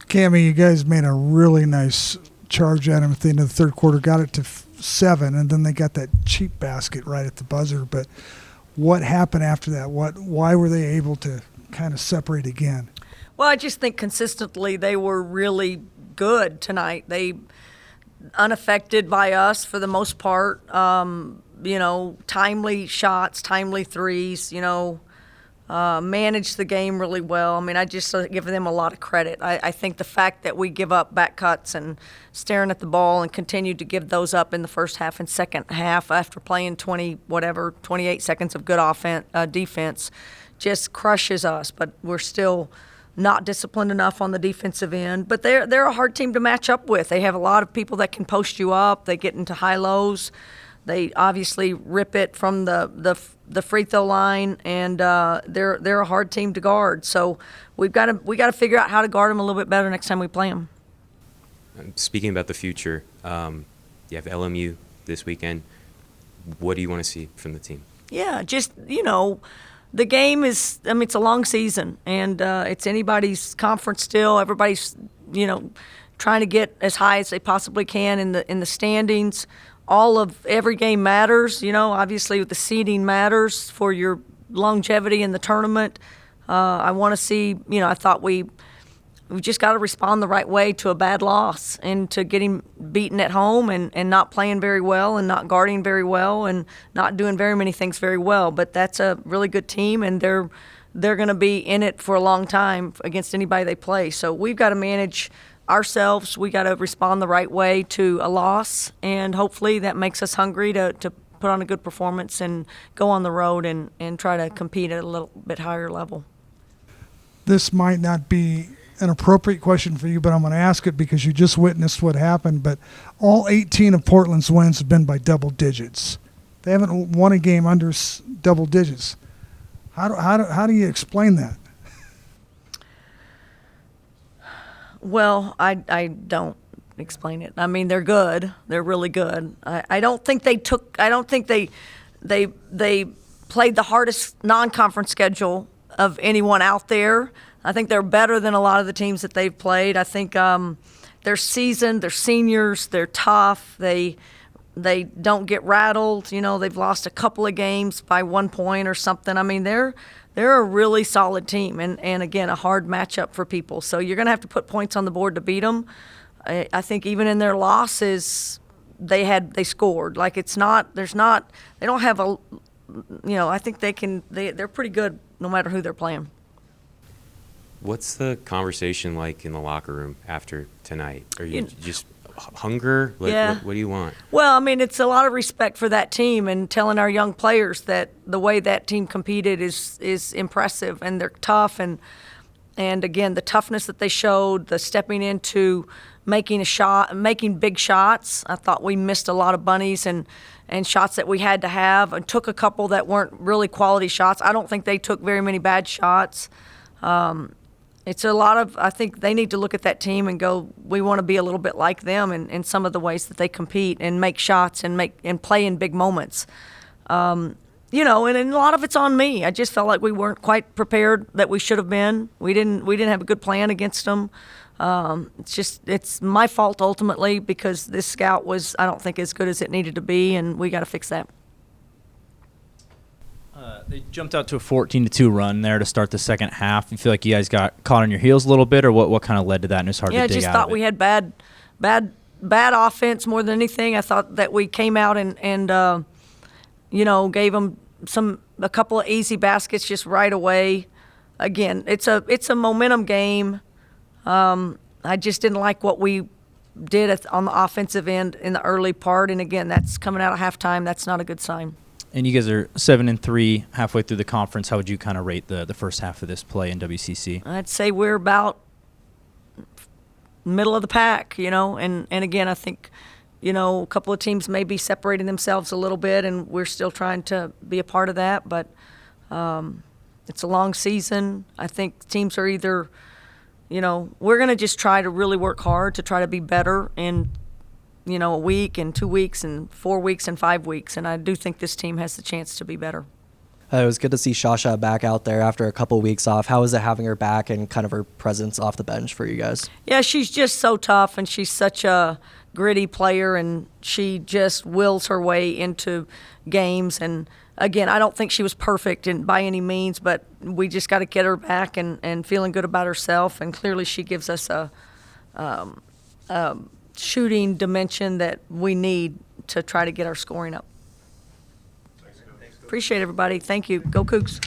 Kamie, you guys made a really nice charge at him at the end of the third quarter, got it to 7, and then they got that cheap basket right at the buzzer. But what happened after that? Why were they able to kind of separate again? Well, I just think consistently they were really good tonight. They unaffected by us for the most part. Timely shots, timely threes, managed the game really well. I mean, I just give them a lot of credit. I think the fact that we give up back cuts and staring at the ball and continued to give those up in the first half and second half after playing 28 seconds of good defense just crushes us. But we're still not disciplined enough on the defensive end. But they're a hard team to match up with. They have a lot of people that can post you up. They get into high lows. They obviously rip it from the free throw line, and they're a hard team to guard. So we got to figure out how to guard them a little bit better next time we play them. Speaking about the future, you have LMU this weekend. What do you want to see from the team? Yeah, just the game is. I mean, it's a long season, and it's anybody's conference still. Everybody's trying to get as high as they possibly can in the standings. Every game matters, obviously the seeding matters for your longevity in the tournament. I want to see, I thought we just got to respond the right way to a bad loss and to getting beaten at home and not playing very well and not guarding very well and not doing very many things very well. But that's a really good team, and they're going to be in it for a long time against anybody they play. So we've got to manage ourselves. We got to respond the right way to a loss, and hopefully that makes us hungry to put on a good performance and go on the road and try to compete at a little bit higher level. This might not be an appropriate question for you, but I'm going to ask it because you just witnessed what happened. But all 18 of Portland's wins have been by double digits. They haven't won a game under double digits. How do you explain that? Well, I don't explain it. I mean, they're good. They're really good. I don't think they played the hardest non-conference schedule of anyone out there. I think they're better than a lot of the teams that they've played. I think they're seasoned. They're seniors. They're tough. They don't get rattled. They've lost a couple of games by 1 point or something. I mean, they're a really solid team, and again, a hard matchup for people. So you're going to have to put points on the board to beat them. I think even in their losses, they scored. Like they don't have I think they're pretty good no matter who they're playing. What's the conversation like in the locker room after tonight? Are you just hunger? Yeah. What do you want? Well, I mean, it's a lot of respect for that team and telling our young players that the way that team competed is impressive, and they're tough, and again, the toughness that they showed, the stepping into making big shots. I thought we missed a lot of bunnies and shots that we had to have, and took a couple that weren't really quality shots. I don't think they took very many bad shots. It's a lot of, I think they need to look at that team and go, we want to be a little bit like them in some of the ways that they compete and make shots and play in big moments. And a lot of it's on me. I just felt like we weren't quite prepared that we should have been. We didn't have a good plan against them. It's my fault ultimately because this scout was, I don't think, as good as it needed to be, and we got to fix that. They jumped out to a 14-2 run there to start the second half. You feel like you guys got caught on your heels a little bit, or what kind of led to that, and it's hard to dig out of it? Yeah, I just thought we had bad offense more than anything. I thought that we came out and gave them a couple of easy baskets just right away. Again, it's a momentum game. I just didn't like what we did on the offensive end in the early part, and again, that's coming out of halftime. That's not a good sign. And you guys are 7-3 halfway through the conference. How would you kind of rate the first half of this play in WCC? I'd say we're about middle of the pack, and again, I think, a couple of teams may be separating themselves a little bit, and we're still trying to be a part of that, but it's a long season. I think teams are either, we're going to just try to really work hard to try to be better in a week and 2 weeks and 4 weeks and 5 weeks. And I do think this team has the chance to be better. It was good to see Shasha back out there after a couple weeks off. How is it having her back and kind of her presence off the bench for you guys? Yeah, she's just so tough, and she's such a gritty player, and she just wills her way into games. And again, I don't think she was perfect by any means, but we just got to get her back and feeling good about herself. And clearly, she gives us a shooting dimension that we need to try to get our scoring up. Appreciate everybody. Thank you. Go Cougs.